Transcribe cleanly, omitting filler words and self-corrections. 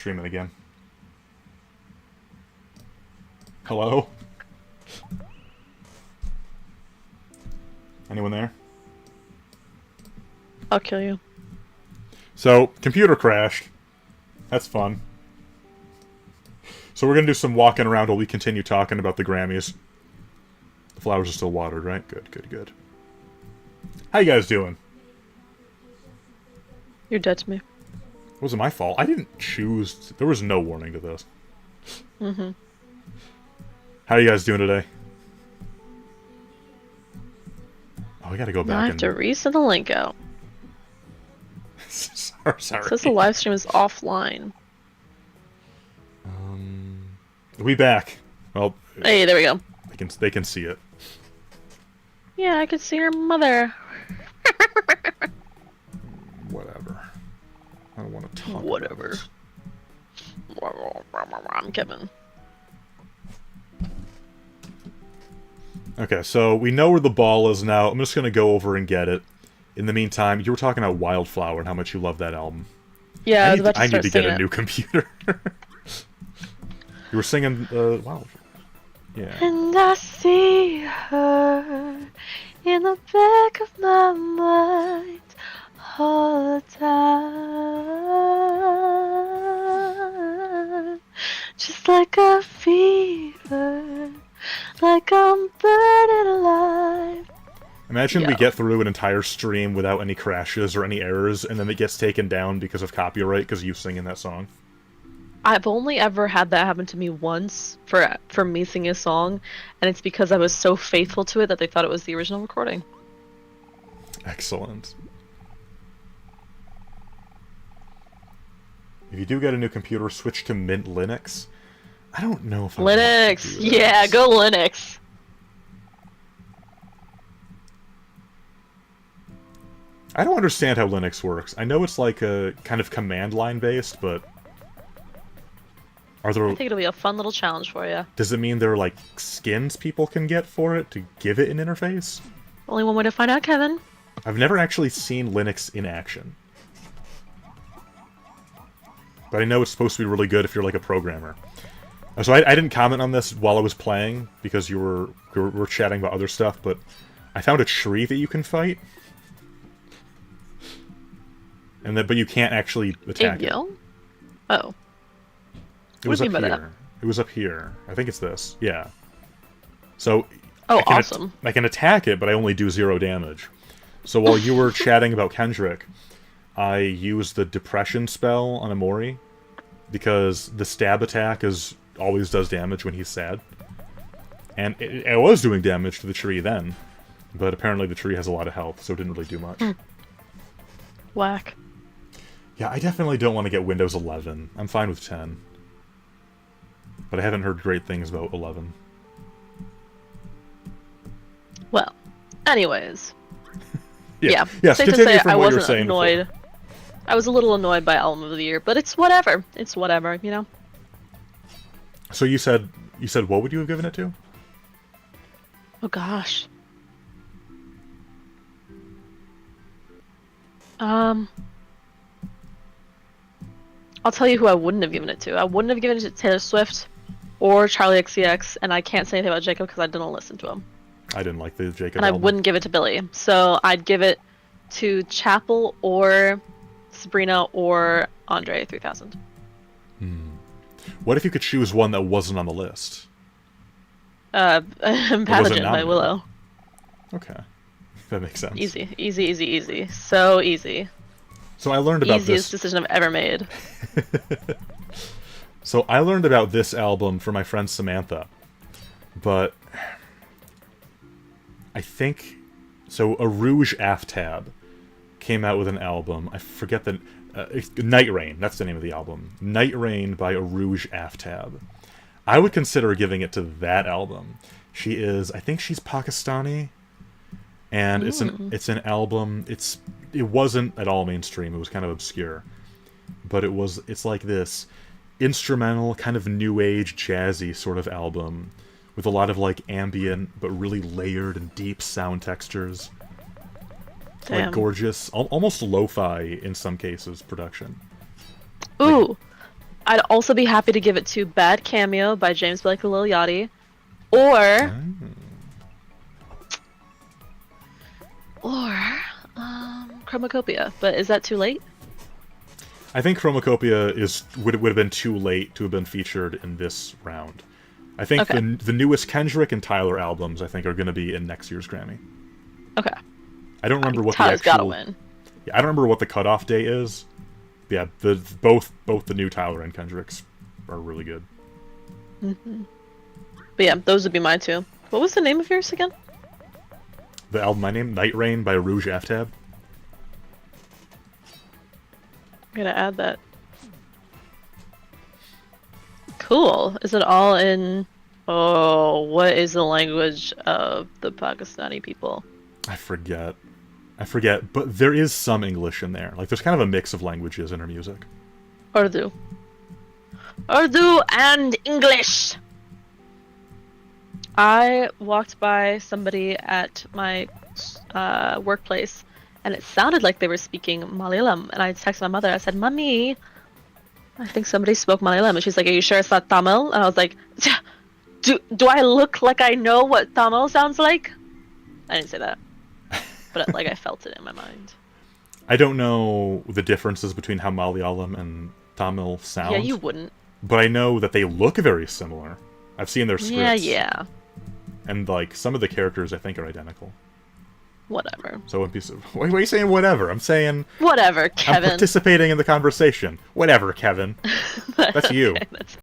Streaming again. Hello? Anyone there? I'll kill you. So, computer crashed. That's fun. So we're gonna do some walking around while we continue talking about the Grammys. The flowers are still watered, right? Good, good, good. How you guys doing? You're dead to me. It wasn't my fault. I didn't choose... There was no warning to this. Mm-hmm. How are you guys doing today? Oh, we gotta go Now I back have to resend the link out. Sorry. It says the live stream is offline. We back. Well, Hey, there we go. they can see it. Yeah, I could see your mother. Whatever. I don't want to talk Whatever. about I'm Kevin. it. Okay, so we know where the ball is now. I'm just gonna go over and get it. In the meantime, you were talking about Wildflower and how much you love that album. Yeah, I was about to I start need to get singing a it. new computer. You were singing, wow. Yeah. And I see her in the back of my mind all the time. Just like a fever, like I'm burning alive. Imagine we Yeah. get through an entire stream without any crashes or any errors, and then it gets taken down because of copyright because you singing that song. I've only ever had that happen to me once for me singing a song, and it's because I was so faithful to it that they thought it was the original recording. Excellent. If you do get a new computer, switch to Mint Linux. I don't know if I want to Linux! do Yeah, this. go Linux! I don't understand how Linux works. I know it's like a kind of command line based, but are there? I think it'll be a fun little challenge for you. Does it mean there are like skins people can get for it to give it an interface? Only one way to find out, Kevin. I've never actually seen Linux in action, but I know it's supposed to be really good if you're like a programmer. So I didn't comment on this while I was playing because we were chatting about other stuff, but I found a tree that you can fight. And but you can't actually attack it. Yo? Oh. It was What up do you mean by here. It was up here. I think it's this. Yeah. So Oh, I can awesome. I can attack it, but I only do 0 damage. So while you were chatting about Kendrick, I used the depression spell on Omori because the stab attack always does damage when he's sad. And it was doing damage to the tree then, but apparently the tree has a lot of health, so it didn't really do much. Whack. Yeah, I definitely don't want to get Windows 11. I'm fine with 10. But I haven't heard great things about 11. Well, anyways. Yes, Safe to continue say from I what you were wasn't saying annoyed. before. I was a little annoyed by Album of the Year, but it's whatever. It's whatever, you know? So you said what would you have given it to? Oh gosh. I'll tell you who I wouldn't have given it to. I wouldn't have given it to Taylor Swift or Charlie XCX, and I can't say anything about Jacob because I didn't listen to him. I didn't like the Jacob And I album. wouldn't give it to Billy. So I'd give it to Chapel or Sabrina or Andre 3000. What if you could choose one that wasn't on the list? Pathogen by nominated? Willow. Okay. That makes sense. Easy, easy, easy, easy. So easy. So I learned about Easiest this. decision I've ever made. So I learned about this album from my friend Samantha. But I think so Arouge Aftab came out with an album. I forget the Night Rain, that's the name of the album. Night Rain by Arouge Aftab. I would consider giving it to that album. I think she's Pakistani. And it's an album. It wasn't at all mainstream. It was kind of obscure, but it's like this instrumental, kind of new age, jazzy sort of album with a lot of like ambient but really layered and deep sound textures. Damn. Like gorgeous, almost lo-fi in some cases production. Ooh, I'd also be happy to give it to Bad Cameo by James Blake and Lil Yachty, or Mm. or Chromacopia. But is that too late? I think Chromacopia would have been too late to have been featured in this round. I think Okay. the newest Kendrick and Tyler albums I think are going to be in next year's Grammy. Okay. I don't remember what Tyler's the gotta actual. win. Yeah, I don't remember what the cutoff date is. Yeah, both the new Tyler and Kendricks are really good. But yeah, those would be my two. What was the name of yours again? The album I named Night Rain by Rouge Aftab. I'm gonna add that. Cool. Is it all in? Oh, what is the language of the Pakistani people? I forget, but there is some English in there. Like there's kind of a mix of languages in her music. Urdu. Urdu and English. I walked by somebody at my workplace, and it sounded like they were speaking Malayalam. And I texted my mother. I said, "Mummy, I think somebody spoke Malayalam." And she's like, "Are you sure it's not Tamil?" And I was like, "Do I look like I know what Tamil sounds like?" I didn't say that, but like I felt it in my mind. I don't know the differences between how Malayalam and Tamil sound. Yeah, you wouldn't. But I know that they look very similar. I've seen their scripts. Yeah. And like some of the characters I think are identical. Whatever. So One Piece of... Why are you saying whatever? I'm saying... Whatever, I'm Kevin. participating in the conversation. Whatever, Kevin. That's you. Okay, that's